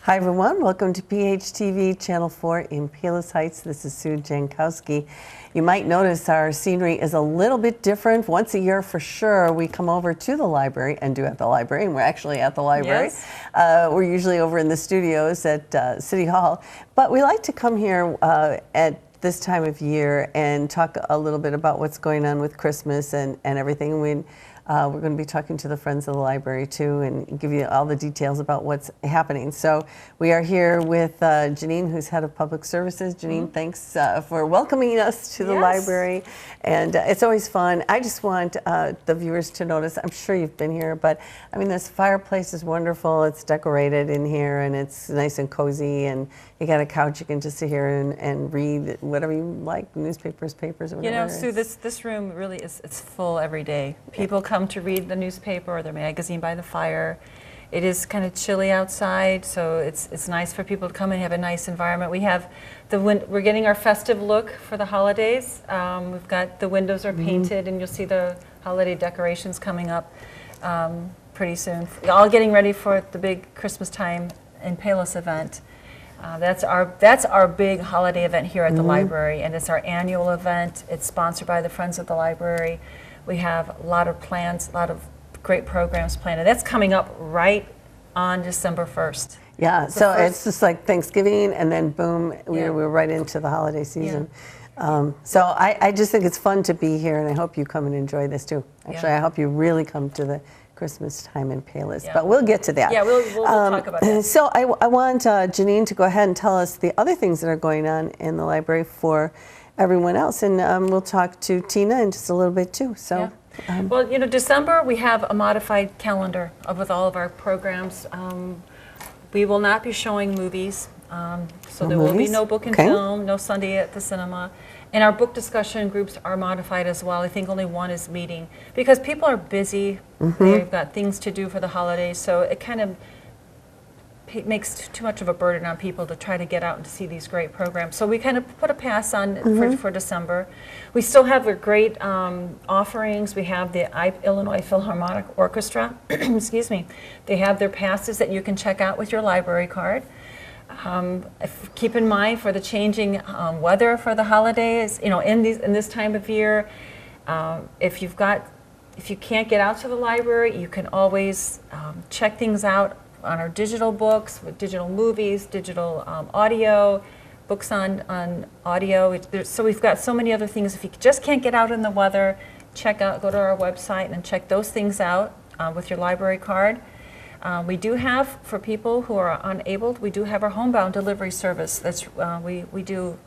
Hi everyone, welcome to PHTV Channel 4 in Palos Heights. This is Sue Jankowski. You might notice our scenery is a little bit different. Once a year for sure, we come over to the library and do at the library, and we're actually at the library. Yes. We're usually over in the studios at City Hall, but we like to come here at this time of year and talk a little bit about what's going on with Christmas and everything. We're going to be talking to the Friends of the Library too and give you all the details about what's happening. So we are here with Janine, who's head of public services. Janine, thanks for welcoming us to the library. And it's always fun. I just want the viewers to notice, I'm sure you've been here, but I mean, this fireplace is wonderful. It's decorated in here and it's nice and cozy, and you got a couch you can just sit here and read whatever you like, newspapers, papers, or whatever. You know, Sue, this room really it's full every day. People come to read the newspaper or their magazine by the fire. It is kind of chilly outside, so it's nice for people to come and have a nice environment. We have we're getting our festive look for the holidays. We've got the windows are painted, and you'll see the holiday decorations coming up pretty soon. All getting ready for the big Christmas time in Palos event. That's our big holiday event here at the library, and it's our annual event. It's sponsored by the Friends of the Library. We have a lot of plans, a lot of great programs planned, and that's coming up right on December 1st. Yeah, so it's just like Thanksgiving, and then boom, we're right into the holiday season. So I just think it's fun to be here, and I hope you come and enjoy this too. Actually, I hope you really come to the Christmas time in Palos, but we'll get to that. Yeah, we'll talk about that. So I want Janine to go ahead and tell us the other things that are going on in the library for everyone else, and we'll talk to Tina in just a little bit too. So, well, you know, December we have a modified calendar with all of our programs. We will not be showing movies, so there will be no book and film, no Sunday at the cinema. And our book discussion groups are modified as well. I think only one is meeting because people are busy. They've got things to do for the holidays, so it kind of makes too much of a burden on people to try to get out and to see these great programs. So we kind of put a pass on for December. We still have the great offerings. We have the Illinois Philharmonic Orchestra. Excuse me. They have their passes that you can check out with your library card. Keep in mind for the changing weather for the holidays, you know, in this time of year, if you can't get out to the library, you can always check things out on our digital books, with digital movies, digital audio, books on audio. So we've got so many other things. If you just can't get out in the weather, go to our website and check those things out with your library card. We do have, for people who are unable, we do have our homebound delivery service that's we do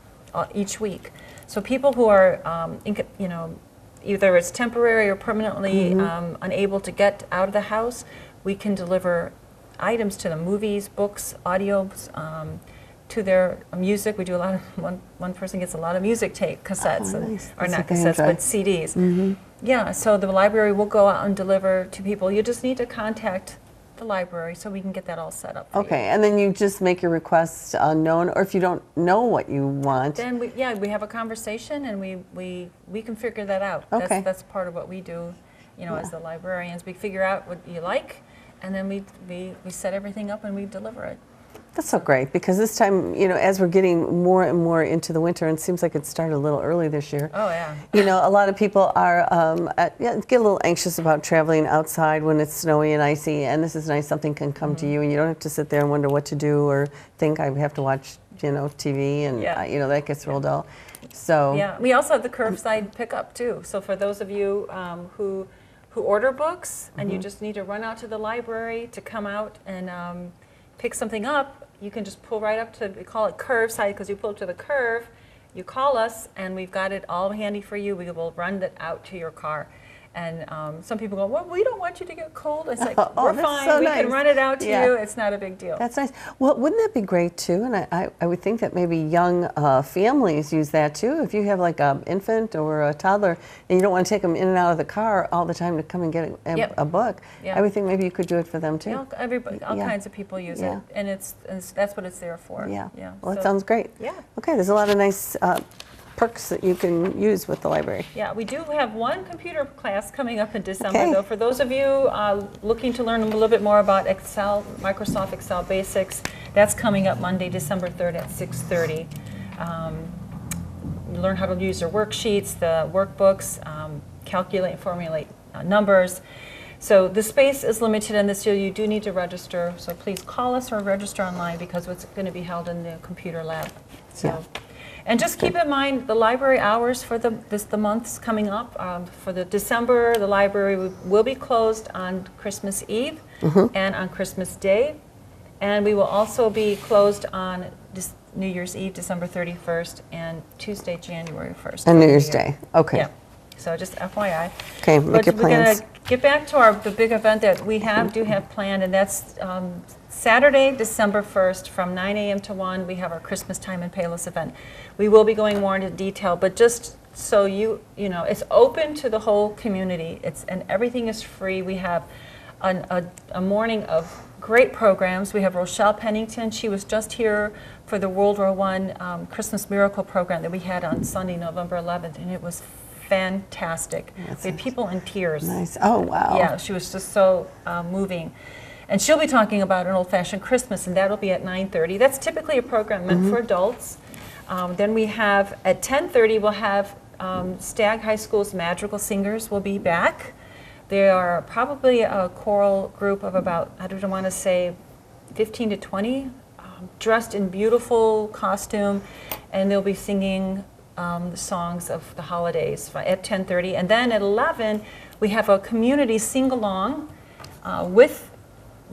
each week. So people who are, you know, either it's temporary or permanently unable to get out of the house, we can deliver items to them, movies, books, audios, to their music. We do a lot of, one person gets a lot of music tape, cassettes, or not cassettes, but CDs. Yeah, so the library will go out and deliver to people. You just need to contact the library so we can get that all set up for you. And then you just make your requests known, or if you don't know what you want, then we have a conversation and we can figure that out. That's part of what we do, you know, as the librarians. We figure out what you like, and then we set everything up and we deliver it. That's so great, because this time, you know, as we're getting more and more into the winter, and it seems like it started a little early this year. Oh, yeah. You know, a lot of people are get a little anxious about traveling outside when it's snowy and icy, and this is nice. Something can come to you, and you don't have to sit there and wonder what to do or think I have to watch, you know, TV, and you know, that gets real dull. So we also have the curbside pickup too. So for those of you who order books and you just need to run out to the library to come out and pick something up, you can just pull right up to, we call it curbside because you pull up to the curve, you call us, and we've got it all handy for you. We will run it out to your car. And some people go, well, we don't want you to get cold. It's like, we're fine. So we nice. can run it out to you. It's not a big deal. That's nice. Well, wouldn't that be great too? And I would think that maybe young families use that too. If you have like an infant or a toddler and you don't want to take them in and out of the car all the time to come and get a book, I would think maybe you could do it for them too. All kinds of people use it, and that's what it's there for. Well, that sounds great. Okay, there's a lot of nice perks that you can use with the library. Yeah, we do have one computer class coming up in December, though. For those of you looking to learn a little bit more about Excel, Microsoft Excel basics, That's coming up Monday, December 3rd at 6:30. You learn how to use your worksheets, the workbooks, calculate and formulate numbers. So the space is limited, and this year you do need to register. So please call us or register online because it's going to be held in the computer lab. So, Yeah. and just keep in mind the library hours for the months coming up. For the December, the library will be closed on Christmas Eve and on Christmas Day, and we will also be closed on New Year's Eve, December 31st, and Tuesday, January 1st. And New Year's Day. Okay. Yeah. So just FYI. Okay, make your But we're going plans. to get back to the big event that we do have planned, and that's Saturday, December 1st, from 9 a.m. to 1. We have our Christmas Time in Palos event. We will be going more into detail, but just so you know, it's open to the whole community. And everything is free. We have a morning of great programs. We have Rochelle Pennington. She was just here for the World War I Christmas Miracle program that we had on Sunday, November 11th, and it was fantastic. We had people in tears. Nice. Oh, wow. Yeah, she was just so moving. And she'll be talking about an old-fashioned Christmas, and that'll be at 9:30. That's typically a program meant for adults. Then we have, at 10:30, we'll have Stagg High School's Madrigal Singers will be back. They are probably a choral group of about, I don't want to say 15 to 20, dressed in beautiful costume, and they'll be singing the songs of the holidays at 10:30. And then at 11, we have a community sing-along with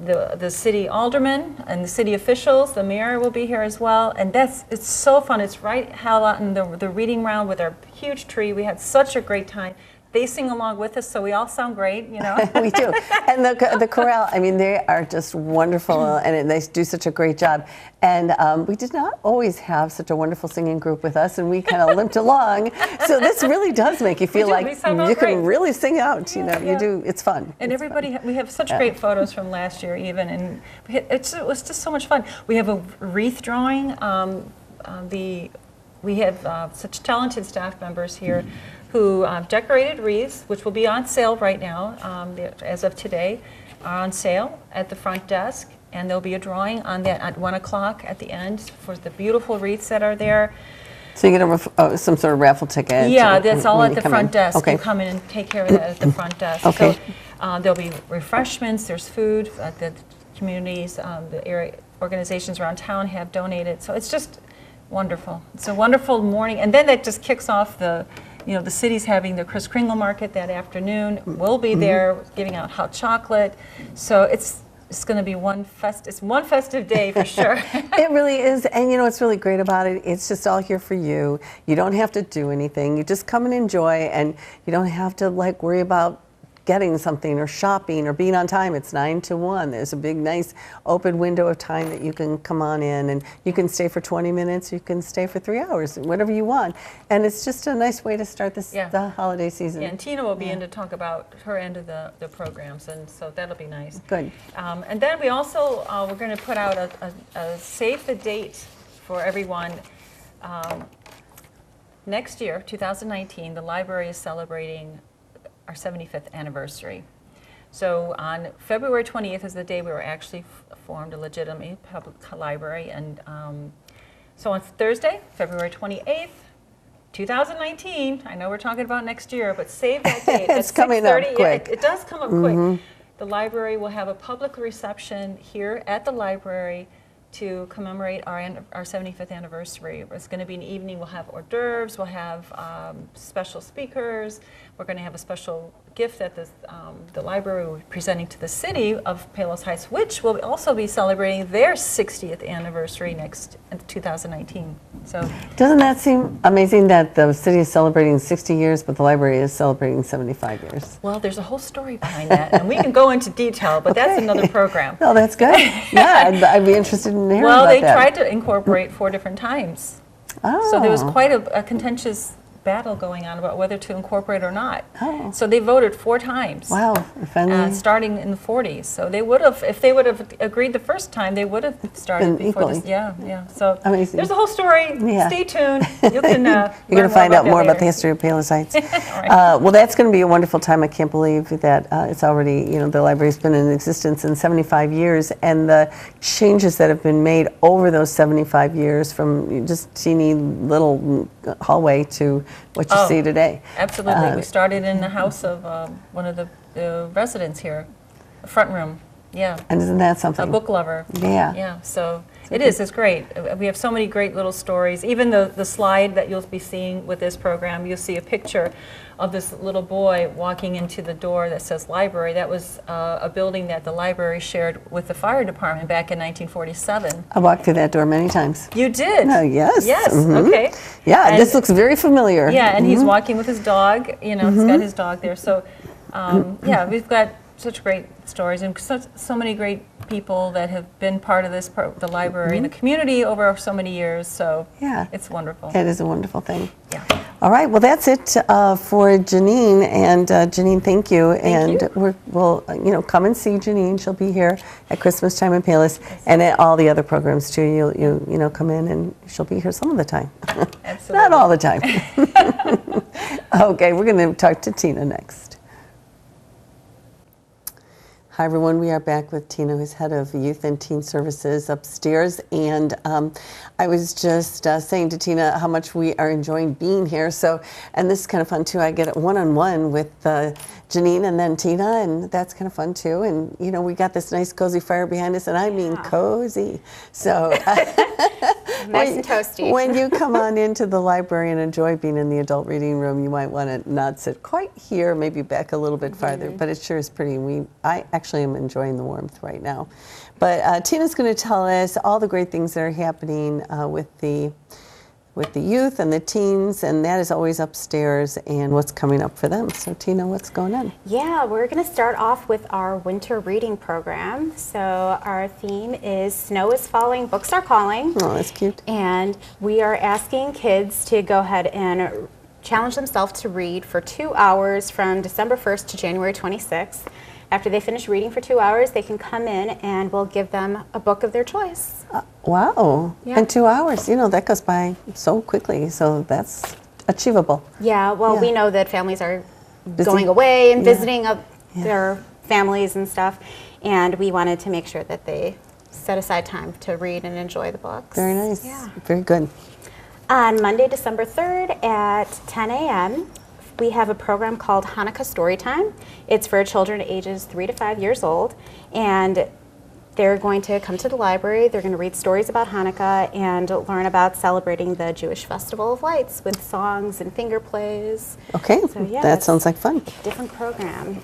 the city alderman and the city officials. The mayor will be here as well. And it's so fun. It's right out in the reading round with our huge tree. We had such a great time. They sing along with us, so we all sound great, you know. We do. And the chorale, I mean, they are just wonderful, and they do such a great job. And we did not always have such a wonderful singing group with us, and we kind of limped along. So this really does make you feel like you can really sing out, you know. You do. It's fun. And it's everybody, fun. we have such great photos from last year even, and it was just so much fun. We have a wreath drawing. We have such talented staff members here who decorated wreaths, which will be on sale right now, as of today, are on sale at the front desk, and there'll be a drawing on that at 1 o'clock at the end for the beautiful wreaths that are there. So you get some sort of raffle ticket? Yeah, that's all when at you the front desk. Okay. You come in and take care of that at the front desk. Okay. So there'll be refreshments, there's food, the communities, the area organizations around town have donated. So it's just wonderful. It's a wonderful morning, and then that just kicks off the city's having the Kris Kringle Market that afternoon. We'll be there giving out hot chocolate. So it's going to be one festive day for sure. It really is. And you know what's really great about it? It's just all here for you. You don't have to do anything. You just come and enjoy, and you don't have to worry about getting something or shopping or being on time. It's 9 to 1. There's a big, nice open window of time that you can come on in, and you can stay for 20 minutes, you can stay for 3 hours, whatever you want. And it's just a nice way to start the holiday season. Yeah, and Tina will be in to talk about her end of the programs, and so that'll be nice. Good. And then we also, we're going to put out a save the date for everyone. Next year, 2019, the library is celebrating our 75th anniversary. So on February 20th is the day we were actually formed a legitimate public library, and so on Thursday, February 28th, 2019, I know we're talking about next year, but save that date. It's coming up quick. Yeah, it does come up quick. The library will have a public reception here at the library to commemorate our 75th anniversary. It's going to be an evening. We'll have hors d'oeuvres. We'll have special speakers. We're going to have a special gift that the library will be presenting to the city of Palos Heights, which will also be celebrating their 60th anniversary next in 2019. So doesn't that seem amazing that the city is celebrating 60 years, but the library is celebrating 75 years? Well, there's a whole story behind that, and we can go into detail, but that's another program. Oh, that's good. Yeah, I'd be interested in hearing well, about they that. tried to incorporate 4 different times. Oh. So there was quite a contentious battle going on about whether to incorporate or not. Oh. So they voted 4 times. Wow. Finally. Starting in the 40s. So they would have, if they would have agreed the first time, they would have started Been before equally. this. Yeah. So Amazing. there's a whole story. Yeah. Stay tuned. You can You're going to find out more about the history of Palos Heights. Right. Well, that's going to be a wonderful time. I can't believe that it's already, the library's been in existence in 75 years, and the changes that have been made over those 75 years, from just teeny little hallway to what you see today. Absolutely. We started in the house of one of the residents here, the front room. Yeah. And isn't that something? A book lover. Yeah. Yeah. So it is. It's great. We have so many great little stories. Even the slide that you'll be seeing with this program, you'll see a picture of this little boy walking into the door that says library. That was a building that the library shared with the fire department back in 1947. I walked through that door many times. You did? Yes. Yes. Mhm. Okay. Yeah, And- this looks very familiar. Yeah, and he's walking with his dog. He's got his dog there. So, yeah, we've got such great stories and so many great people that have been part of the library and the community over so many years. So Yeah. it's wonderful. It is a wonderful thing. Yeah. All right, well, that's it for Janine. And Janine, thank you. And we'll come and see Janine. She'll be here at Christmas time in Palos, and at all the other programs too. You come in, and she'll be here some of the time. Absolutely. Not all the time. Okay, we're going to talk to Tina next. Hi, everyone. We are back with Tina, who's head of Youth and Teen Services upstairs. And I was just saying to Tina how much we are enjoying being here. And this is kind of fun, too. I get it one-on-one with Janine and then Tina, and that's kind of fun, too. And, we got this nice, cozy fire behind us, and I mean cozy. So nice and toasty. When you come on into the library and enjoy being in the adult reading room, you might want to not sit quite here, maybe back a little bit farther, but it sure is pretty. I actually am enjoying the warmth right now. But Tina's going to tell us all the great things that are happening with the youth and the teens, and that is always upstairs, and what's coming up for them. So Tina, what's going on? Yeah, we're going to start off with our winter reading program. So our theme is Snow is Falling, Books Are Calling. Oh, that's cute. And we are asking kids to go ahead and challenge themselves to read for 2 hours from December 1st to January 26th. After they finish reading for 2 hours, they can come in and we'll give them a book of their choice. Wow. Yeah. In 2 hours, that goes by so quickly, so that's achievable. Yeah, well, Yeah. we know that families are Busy. going away and Yeah. visiting their families and stuff, and we wanted to make sure that they set aside time to read and enjoy the books. Very nice. Yeah. Very good. On Monday, December 3rd at 10 a.m., we have a program called Hanukkah Storytime. It's for children ages 3 to 5 years old, and they're going to come to the library. They're going to read stories about Hanukkah and learn about celebrating the Jewish Festival of Lights with songs and finger plays. Okay, So, yeah, that it's sounds like fun. Different program.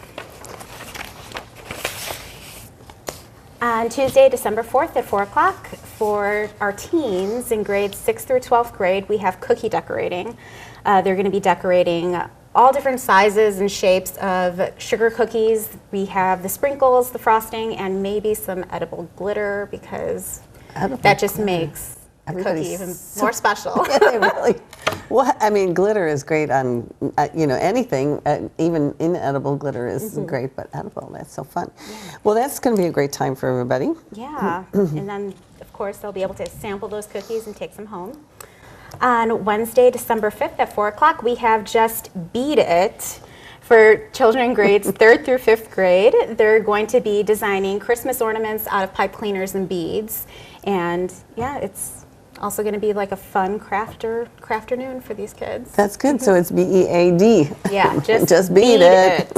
On Tuesday, December 4th at 4 o'clock, for our teens in grades 6th through 12th grade, we have cookie decorating. They're going to be decorating all different sizes and shapes of sugar cookies. We have the sprinkles, the frosting, and maybe some edible glitter, because Edible that just glitter. makes the cookie Everybody's even so- more special. Really? Well, I mean, glitter is great on, anything. Even inedible glitter is great, but edible, that's so fun. Well, that's going to be a great time for everybody. Yeah, and then, of course, they'll be able to sample those cookies and take some home. On Wednesday, December 5th at 4 o'clock, we have Just Beat It for children in grades 3rd through 5th grade. They're going to be designing Christmas ornaments out of pipe cleaners and beads. And yeah, it's also going to be like a fun crafternoon for these kids. That's good. So it's B-E-A-D. Yeah, Just beat it.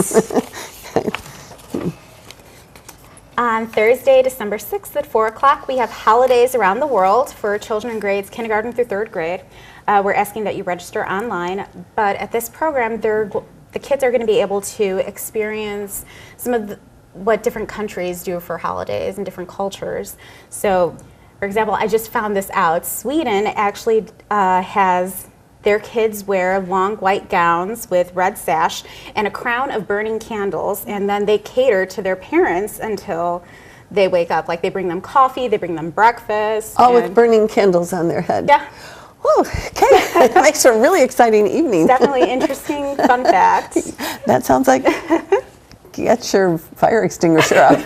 On Thursday, December 6th at 4 o'clock, we have Holidays Around the World for children in grades kindergarten through 3rd grade. We're asking that you register online, but at this program, the kids are going to be able to experience some of what different countries do for holidays and different cultures. So, for example, I just found this out. Sweden actually has their kids wear long white gowns with red sash and a crown of burning candles, and then they cater to their parents until they wake up. Like, they bring them coffee, they bring them breakfast. All with burning candles on their head. Yeah. Oh, okay. That makes for a really exciting evening. Definitely interesting fun fact. That sounds like get your fire extinguisher out.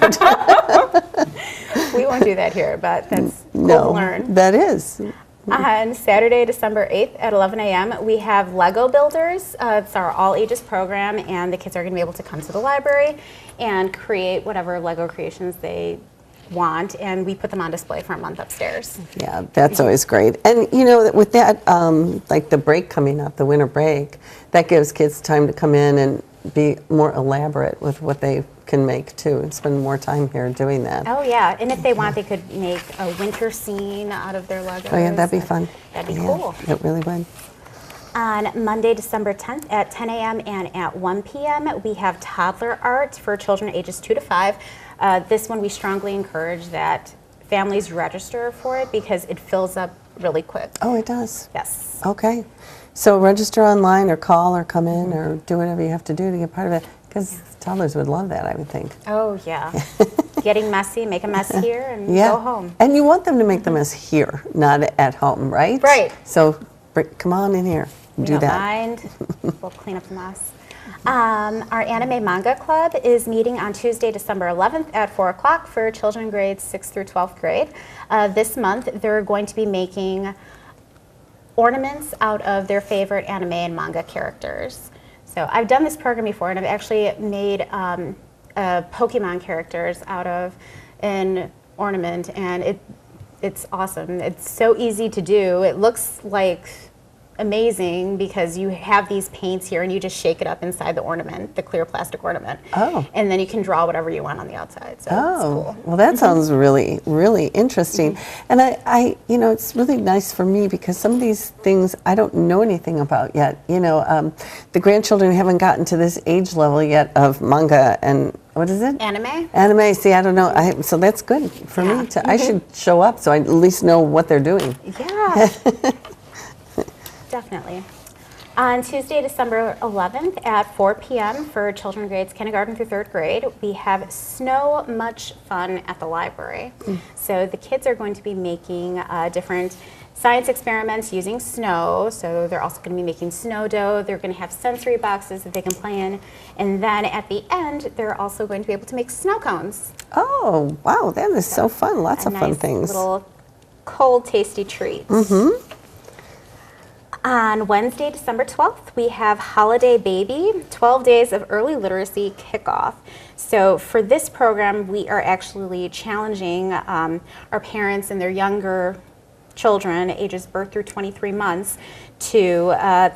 We won't do that here, but that's cool No, to learn. that is. On Saturday, December 8th at 11 a.m., we have Lego Builders. It's our all ages program, and the kids are going to be able to come to the library and create whatever Lego creations they want, and we put them on display for a month upstairs. Yeah, that's always great. And you know, with that, like the break coming up, the winter break, that gives kids time to come in and be more elaborate with what they can make too, and spend more time here doing that. Oh yeah, and if they want, they could make a winter scene out of their Legos. Oh yeah, that'd be fun. That'd be Yeah, cool. It really would. On Monday, December 10th at 10 a.m. and at 1 p.m., we have toddler art for children ages 2 to 5. This one we strongly encourage that families register for it because it fills up really quick. Oh, it does. Yes. Okay. So register online or call or come in or do whatever you have to do to get part of it, because toddlers would love that, I would think. Oh yeah. Getting messy, make a mess here and Yeah. go home. And you want them to make the mess here, not at home, right? Right. So come on in here. We Do don't that. mind. We'll clean up the mess. Our Anime Manga Club is meeting on Tuesday, December 11th at 4 o'clock for children grades 6th through 12th grade. This month, they're going to be making ornaments out of their favorite anime and manga characters. So I've done this program before, and I've actually made Pokemon characters out of an ornament, and it's awesome. It's so easy to do. It looks like amazing because you have these paints here and you just shake it up inside the ornament, the clear plastic ornament. Oh. And then you can draw whatever you want on the outside. So it's cool. Well, that sounds really, really interesting. And I, you know, it's really nice for me because some of these things I don't know anything about yet. You know, the grandchildren haven't gotten to this age level yet of manga and what is it? Anime? Anime. See, I don't know. So that's good for Yeah. me. I should show up so I at least know what they're doing. Yeah. Definitely. On Tuesday, December 11th at 4 p.m. for children grades kindergarten through 3rd grade, we have Snow Much Fun at the library. So the kids are going to be making different science experiments using snow. So they're also going to be making snow dough. They're going to have sensory boxes that they can play in. And then at the end, they're also going to be able to make snow cones. Oh, wow. That is so fun. Lots of fun Nice things. little cold, tasty treats. On Wednesday, December 12th, we have Holiday Baby, 12 Days of Early Literacy Kickoff. So for this program, we are actually challenging our parents and their younger children, ages birth through 23 months, to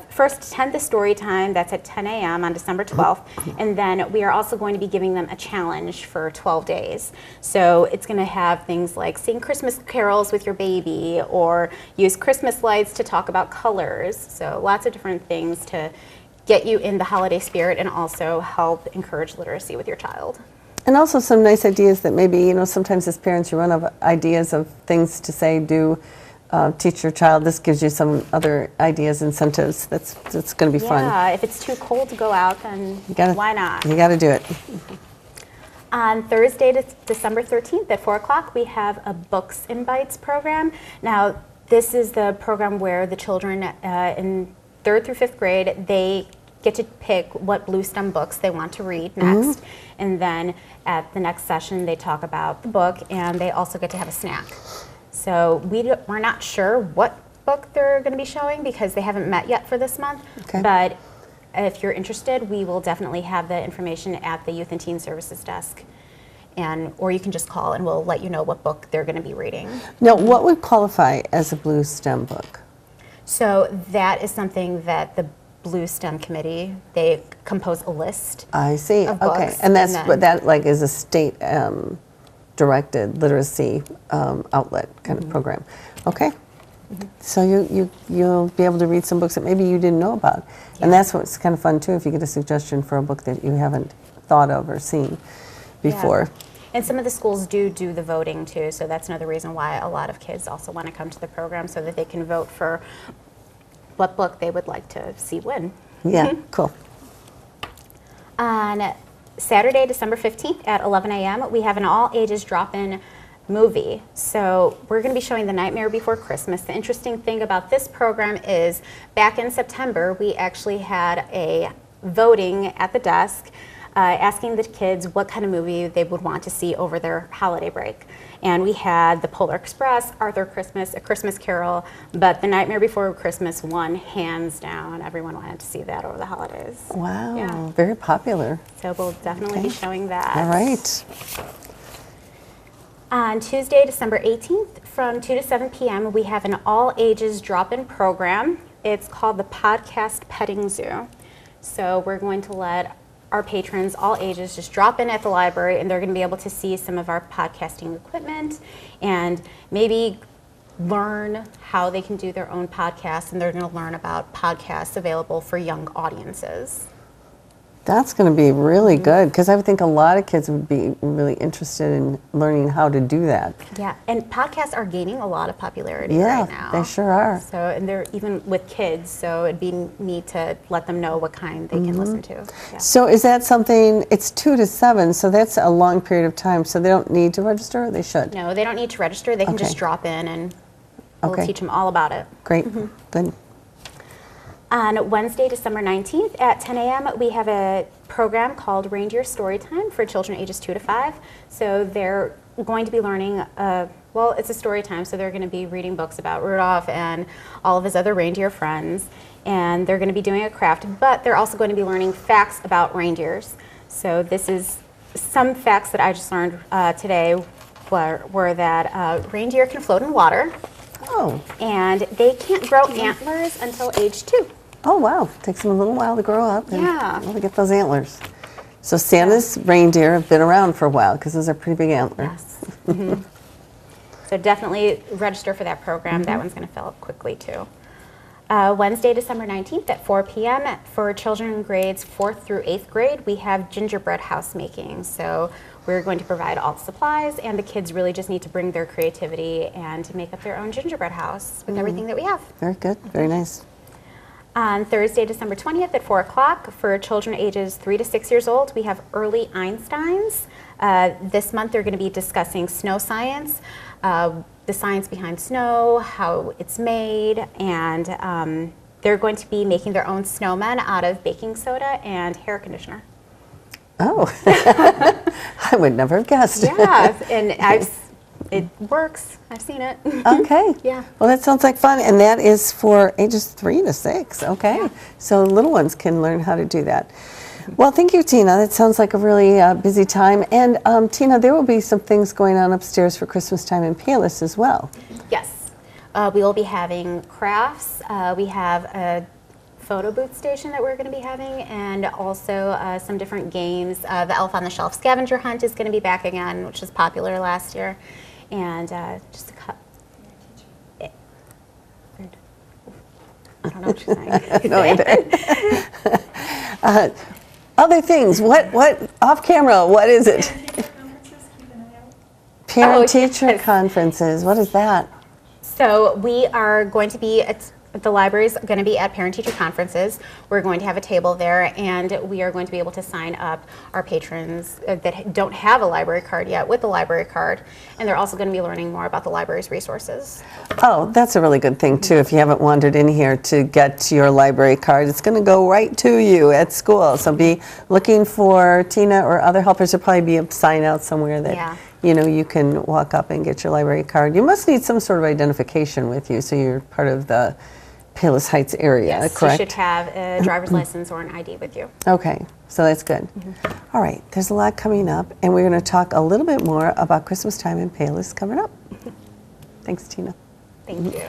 first attend the story time. That's at 10 a.m. on December 12th. And then we are also going to be giving them a challenge for 12 days. So it's going to have things like sing Christmas carols with your baby or use Christmas lights to talk about colors. So lots of different things to get you in the holiday spirit and also help encourage literacy with your child. And also some nice ideas that maybe, you know, sometimes as parents you run out of ideas of things to say, do, teach your child. This gives you some other ideas, incentives. That's going to be fun. Yeah, if it's too cold to go out, then why not? You got to do it. On Thursday, December 13th at 4 o'clock, we have a Books and Bites program. Now, this is the program where the children in 3rd through 5th grade, they get to pick what Blue STEM books they want to read next. And then at the next session, they talk about the book, and they also get to have a snack. So we're not sure what book they're going to be showing because they haven't met yet for this month. Okay. But if you're interested, we will definitely have the information at the Youth and Teen Services desk. Or you can just call and we'll let you know what book they're going to be reading. Now, what would qualify as a Blue STEM book? So that is something that the Blue STEM committee, they compose a list. I see. Of Okay, books, and that's and what then- that like is a state directed literacy outlet kind of program. Okay. So you'll be able to read some books that maybe you didn't know about, and that's what's kind of fun too. If you get a suggestion for a book that you haven't thought of or seen before. Yeah. And some of the schools do the voting too, so that's another reason why a lot of kids also want to come to the program so that they can vote for what book they would like to see win. Yeah, cool. On Saturday, December 15th at 11 a.m., we have an all-ages drop-in movie. So we're going to be showing The Nightmare Before Christmas. The interesting thing about this program is back in September, we actually had a voting at the desk asking the kids what kind of movie they would want to see over their holiday break. And we had The Polar Express, Arthur Christmas, A Christmas Carol, but The Nightmare Before Christmas won hands down. Everyone wanted to see that over the holidays. Wow, Yeah. very popular. So we'll definitely be showing that. All right. On Tuesday, December 18th, from 2 to 7 p.m., we have an all-ages drop-in program. It's called the Podcast Petting Zoo. So we're going to let our patrons, all ages, just drop in at the library, and they're going to be able to see some of our podcasting equipment and maybe learn how they can do their own podcasts, and they're going to learn about podcasts available for young audiences. That's going to be really good, because I would think a lot of kids would be really interested in learning how to do that. Yeah, and podcasts are gaining a lot of popularity Yeah, right now. they sure are. So, and they're even with kids, so it'd be neat to let them know what kind they can listen to. Yeah. So is that something, it's 2 to 7, so that's a long period of time, so they don't need to register, or they should? No, they don't need to register. They can Okay. just drop in and we'll Okay. teach them all about it. Great, good. On Wednesday, December 19th at 10 a.m., we have a program called Reindeer Storytime for children ages 2 to 5. So they're going to be learning, well, it's a story time, so they're going to be reading books about Rudolph and all of his other reindeer friends. And they're going to be doing a craft, but they're also going to be learning facts about reindeers. So this is some facts that I just learned today were that reindeer can float in water, Oh, and they can't grow antlers until age 2. oh wow, takes them a little while to grow up and Yeah. really get those antlers. So Santa's reindeer have been around for a while, because those are pretty big antlers. Yes. So definitely register for that program. That one's going to fill up quickly too. Wednesday, December 19th at 4 p.m. for children in grades 4th through 8th grade, we have gingerbread house making. So we're going to provide all the supplies, and the kids really just need to bring their creativity and to make up their own gingerbread house with everything that we have. Very good, very nice. On Thursday, December 20th at 4 o'clock for children ages 3 to 6 years old, we have Early Einsteins. This month they're going to be discussing snow science, the science behind snow, how it's made, and they're going to be making their own snowmen out of baking soda and hair conditioner. Oh, I would never have guessed. Yeah, and it works. I've seen it. Okay. Yeah. Well, that sounds like fun, and that is for ages 3 to 6. Okay. Yeah. So little ones can learn how to do that. Well, thank you, Tina. That sounds like a really busy time. And Tina, there will be some things going on upstairs for Christmas time in Palis as well. Yes. We will be having crafts. We have a photo booth station that we're going to be having, and also some different games. The Elf on the Shelf scavenger hunt is going to be back again, which was popular last year. And just a couple. I don't know what you're saying. No, either. Other things. What off camera? What is it? Parent-teacher yes. conferences. What is that? So we are going to be at the library's going to be at parent-teacher conferences. We're going to have a table there, and we are going to be able to sign up our patrons that don't have a library card yet with the library card, and they're also going to be learning more about the library's resources. Oh, that's a really good thing too. If you haven't wandered in here to get your library card, it's going to go right to you at school. So be looking for Tina or other helpers. There'll probably be a sign out somewhere that Yeah. you can walk up and get your library card. You must need some sort of identification with you, so you're part of the Palos Heights area, Yes, correct? you should have a driver's license or an ID with you. Okay, so that's good. All right, there's a lot coming up, and we're going to talk a little bit more about Christmas time in Palos coming up. Thanks, Tina. Thank you.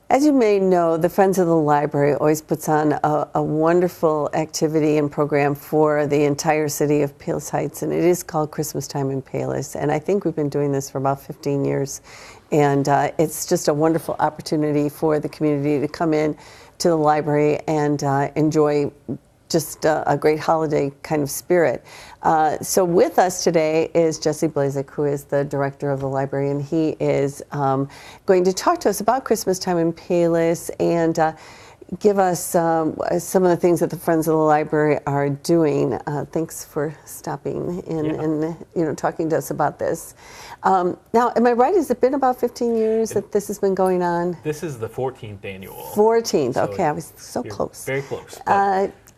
As you may know, the Friends of the Library always puts on a wonderful activity and program for the entire city of Palos Heights, and it is called Christmas Time in Palos. And I think we've been doing this for about 15 years, and it's just a wonderful opportunity for the community to come in, to the library and enjoy just a great holiday kind of spirit. So with us today is Jesse Blazek, who is the director of the library, and he is going to talk to us about Christmas time in Palos and give us some of the things that the Friends of the Library are doing. Thanks for stopping in and talking to us about this. Now, am I right? Has it been about 15 years that this has been going on? This is the 14th annual. 14th. So okay, I was so close. Very close.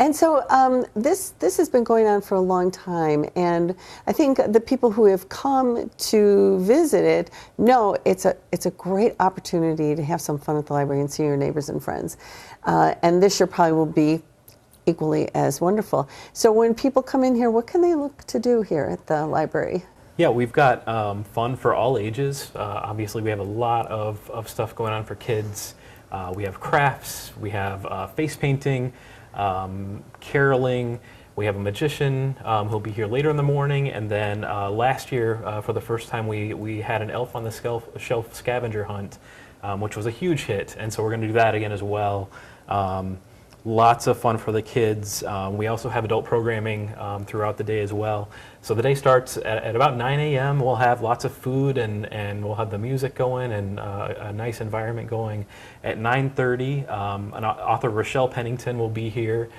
And so this has been going on for a long time, and I think the people who have come to visit it know it's a great opportunity to have some fun at the library and see your neighbors and friends. And this year probably will be equally as wonderful. So when people come in here, what can they look to do here at the library? Yeah, we've got fun for all ages. Obviously, we have a lot of stuff going on for kids. We have crafts, we have face painting, caroling. We have a magician who'll be here later in the morning, and then last year, for the first time, we had an Elf on the Shelf scavenger hunt, which was a huge hit, and so we're going to do that again as well. Lots of fun for the kids. We also have adult programming throughout the day as well. So the day starts at about 9 a.m. We'll have lots of food and we'll have the music going and a nice environment going. At 9:30, an author, Rochelle Pennington, will be here.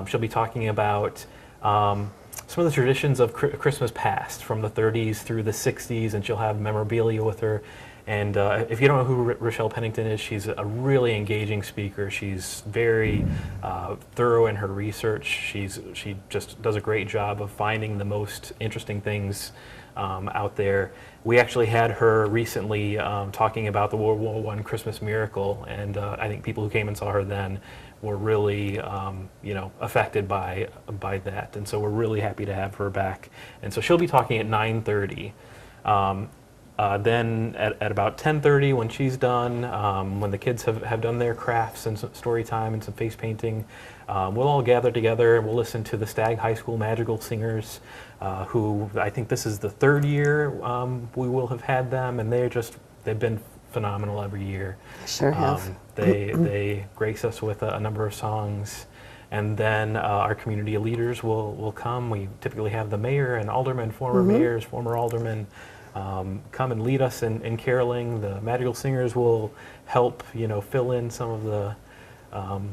She'll be talking about some of the traditions of Christmas past, from the 30s through the 60s, and she'll have memorabilia with her. And if you don't know who Rochelle Pennington is, she's a really engaging speaker. She's very thorough in her research. She just does a great job of finding the most interesting things out there. We actually had her recently talking about the World War I Christmas miracle, and I think people who came and saw her then were really affected by that. And so we're really happy to have her back. And so she'll be talking at 9:30. Then at about 10:30, when she's done, when the kids have done their crafts and some story time and some face painting, we'll all gather together and we'll listen to the Stagg High School Magical Singers, who I think this is the third year we will have had them, and they've been phenomenal every year. Sure have. They grace us with a number of songs. And then our community leaders will come. We typically have the mayor and aldermen, former mayors, former aldermen, come and lead us in caroling. The Magical Singers will help, fill in some of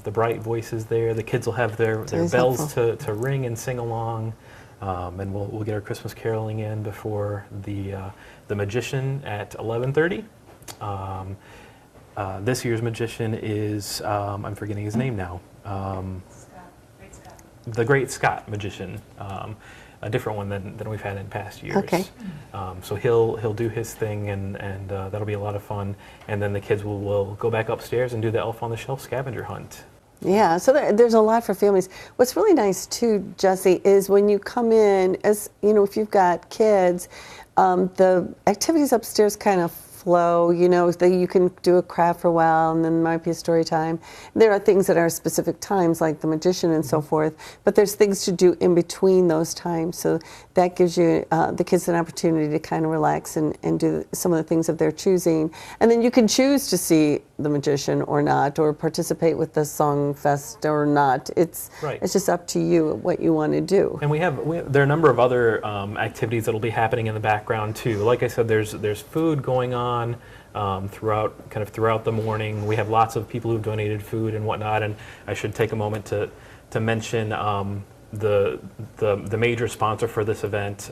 the bright voices there. The kids will have their bells to ring and sing along, and we'll get our Christmas caroling in before the magician at 11:30. This year's magician is I'm forgetting his name now. The Great Scott magician. A different one than we've had in past years. Okay. So he'll do his thing, and that'll be a lot of fun. And then the kids will go back upstairs and do the Elf on the Shelf scavenger hunt. Yeah, so there's a lot for families. What's really nice too, Jesse, is when you come in, as if you've got kids, the activities upstairs kind of flow, that you can do a craft for a while and then there might be a story time. There are things that are specific times like the magician and so forth, but there's things to do in between those times. So that gives you, the kids an opportunity to kind of relax and do some of the things of their choosing. And then you can choose to see the magician or not, or participate with the song fest or not. It's just up to you what you want to do. And there are a number of other activities that'll be happening in the background too. Like I said, there's food going on throughout the morning. We have lots of people who've donated food and whatnot, and I should take a moment to mention the major sponsor for this event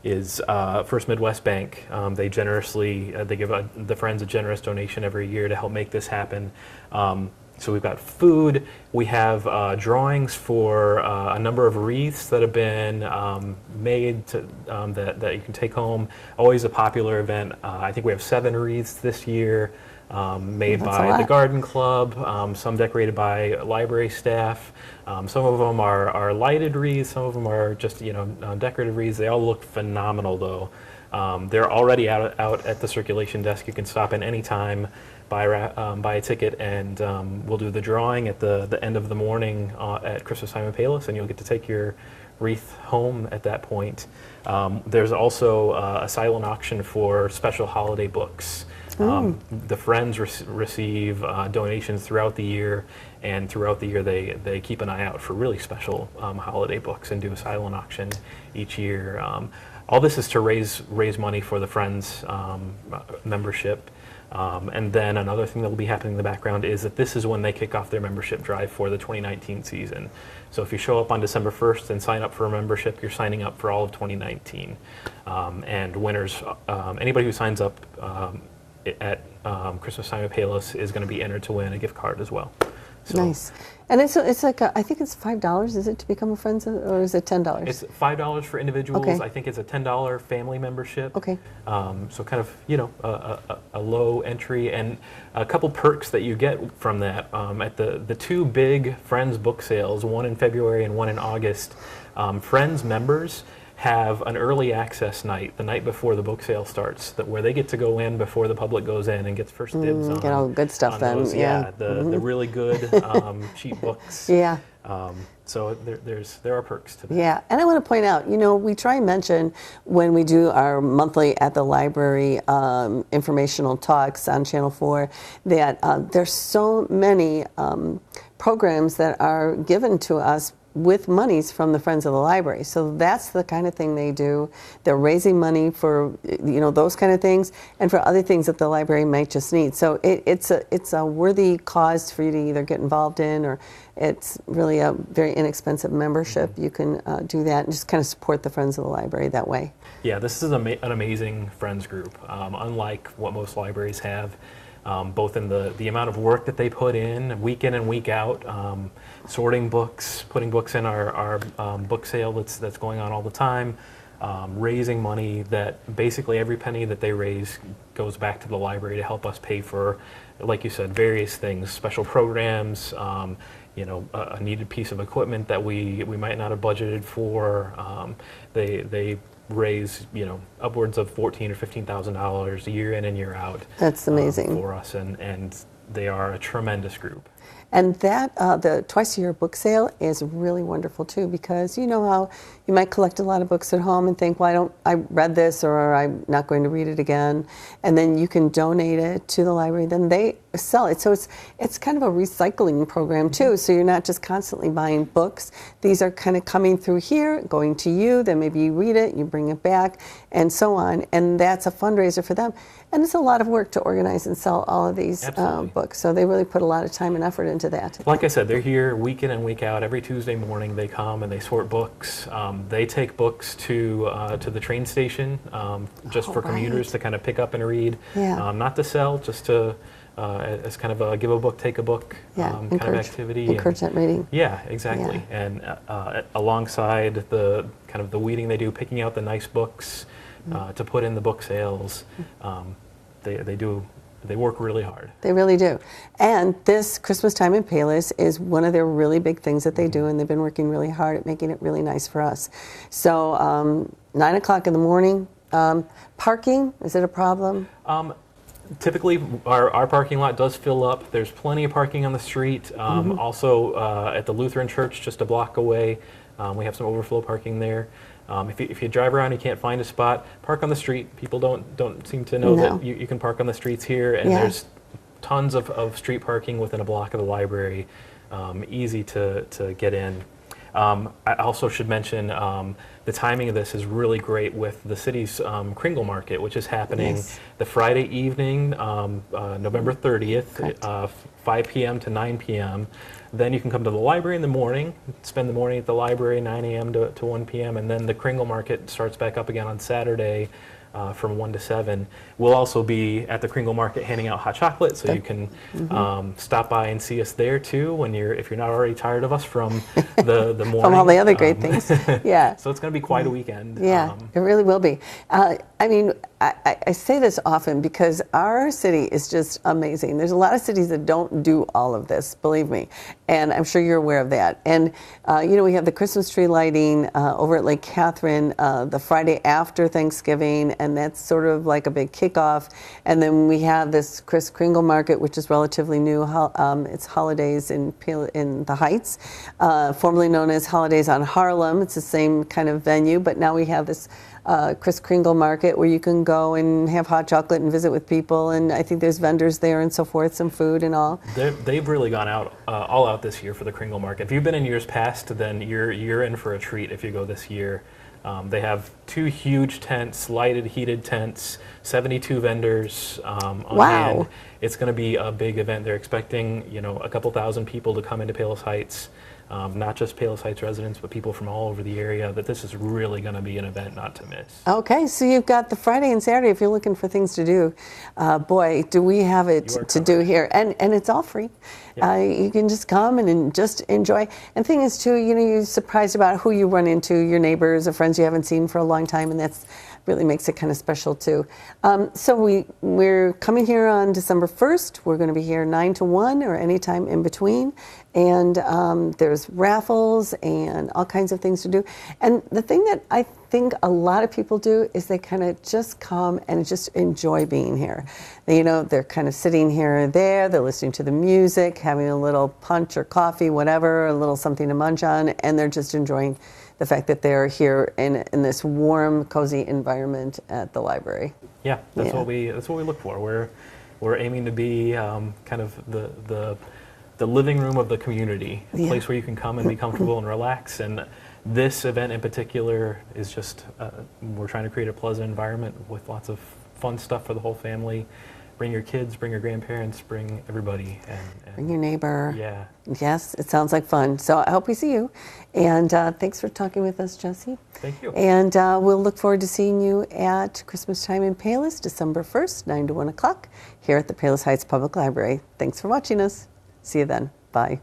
is First Midwest Bank. They generously they give the Friends a generous donation every year to help make this happen. So we've got food. We have drawings for a number of wreaths that have been made that you can take home. Always a popular event. I think we have 7 wreaths this year made by the Garden Club, some decorated by library staff. Some of them are lighted wreaths, some of them are just decorative wreaths. They all look phenomenal though. They're already out at the circulation desk. You can stop in any time, buy a ticket, and we'll do the drawing at the end of the morning at Christmas time in Palos, and you'll get to take your wreath home at that point. There's also a silent auction for special holiday books. The Friends receive donations throughout the year, and throughout the year they keep an eye out for really special holiday books and do a silent auction each year. All this is to raise money for the Friends membership. And then another thing that will be happening in the background is that this is when they kick off their membership drive for the 2019 season. So if you show up on December 1st and sign up for a membership, you're signing up for all of 2019. And winners, anybody who signs up at Christmas Time at Payless is going to be entered to win a gift card as well. So Nice. And it's like, I think it's $5, is it, to become a Friends, or is it $10? it's $5 for individuals. Okay. I think it's a $10 family membership. Okay. So kind of, a low entry, and a couple perks that you get from that. At the two big Friends book sales, one in February and one in August, Friends members have an early access night, the night before the book sale starts, where they get to go in before the public goes in and gets first dibs on. Get all the good stuff on then, those, yeah. the really good cheap books. Yeah. So there are perks to that. Yeah, and I want to point out, we try and mention when we do our monthly at the library informational talks on Channel 4 that there's so many programs that are given to us with monies from the Friends of the Library. So that's the kind of thing they do. They're raising money for, those kind of things, and for other things that the library might just need. So it's a worthy cause for you to either get involved in, or it's really a very inexpensive membership. You can do that and just kind of support the Friends of the Library that way. Yeah, this is an amazing Friends group, unlike what most libraries have. Both in the amount of work that they put in and week out, sorting books, putting books in our book sale that's going on all the time, raising money that basically every penny that they raise goes back to the library to help us pay for, like you said, various things, special programs, a needed piece of equipment that we might not have budgeted for. They raise upwards of $14,000 or $15,000 a year in and year out. That's amazing for us, and they are a tremendous group. And that the twice-a-year book sale is really wonderful too, because you know how you might collect a lot of books at home and think, well, I read this, or I'm not going to read it again, and then you can donate it to the library. Then they sell it, so it's kind of a recycling program too. So you're not just constantly buying books; these are kind of coming through here, going to you. Then maybe you read it, you bring it back, and so on. And that's a fundraiser for them. And it's a lot of work to organize and sell all of these books. So they really put a lot of time and effort into that. Like I said, they're here week in and week out. Every Tuesday morning they come and they sort books. They take books to the train station just for commuters to kind of pick up and read. Yeah. Not to sell, just to as kind of a give a book, take a book kind of activity. Encourage that reading. Yeah, exactly. Yeah. And alongside the kind of the weeding they do, picking out the nice books to put in the book sales, they work really hard. They really do. And this Christmas Time in Payless is one of their really big things that they do, and they've been working really hard at making it really nice for us. So 9 o'clock in the morning, parking, is it a problem? Typically, our parking lot does fill up. There's plenty of parking on the street. Also, at the Lutheran Church, just a block away, we have some overflow parking there. If you drive around and you can't find a spot, park on the street. People don't seem to know that you can park on the streets here, and there's tons of street parking within a block of the library, easy to get in. I also should mention the timing of this is really great with the city's Kringle Market, which is happening the Friday evening, November 30th, 5 p.m. to 9 p.m. Then you can come to the library in the morning, spend the morning at the library, 9 a.m. to 1 p.m., and then the Kringle Market starts back up again on Saturday from 1 to 7. We'll also be at the Kringle Market handing out hot chocolate, so you can stop by and see us there too if you're not already tired of us from the morning. From all the other great things. Yeah. So it's going to be quite a weekend. Yeah, it really will be. I mean, I say this often because our city is just amazing. There's a lot of cities that don't do all of this, believe me, and I'm sure you're aware of that. And we have the Christmas tree lighting over at Lake Catherine the Friday after Thanksgiving, and that's sort of like a big kickoff. And then we have this Kris Kringle Market, which is relatively new. It's Holidays in the Heights, formerly known as Holidays on Harlem. It's the same kind of venue, but now we have this Kris Kringle Market, where you can go and have hot chocolate and visit with people. And I think there's vendors there and so forth, some food and all. They've really gone out all out this year for the Kringle Market. If you've been in years past, then you're in for a treat if you go this year. They have 2 huge tents, lighted, heated tents, 72 vendors on hand. It's going to be a big event. They're expecting, a couple thousand people to come into Palos Heights, not just Palos Heights residents, but people from all over the area. That this is really going to be an event not to miss. Okay, so you've got the Friday and Saturday if you're looking for things to do. Boy, do we have it to do here. And it's all free. Yeah. You can just come and just enjoy. And the thing is, too, you're surprised about who you run into, your neighbors or friends you haven't seen for a long time, and that's really makes it kind of special, too. So we're coming here on December 1st. We're going to be here 9 to 1 or any time in between. And there's raffles and all kinds of things to do. And the thing that I think a lot of people do is they kind of just come and just enjoy being here. They're kind of sitting here or there, they're listening to the music, having a little punch or coffee, whatever, a little something to munch on, and they're just enjoying the fact that they're here in this warm, cozy environment at the library. Yeah, that's what we look for. We're aiming to be kind of the living room of the community, a place where you can come and be comfortable and relax. And this event in particular is just, we're trying to create a pleasant environment with lots of fun stuff for the whole family. Bring your kids, bring your grandparents, bring everybody. And bring your neighbor. Yeah. Yes, it sounds like fun. So I hope we see you. And thanks for talking with us, Jesse. Thank you. And we'll look forward to seeing you at Christmas time in Palos, December 1st, 9 to 1 o'clock, here at the Palos Heights Public Library. Thanks for watching us. See you then. Bye.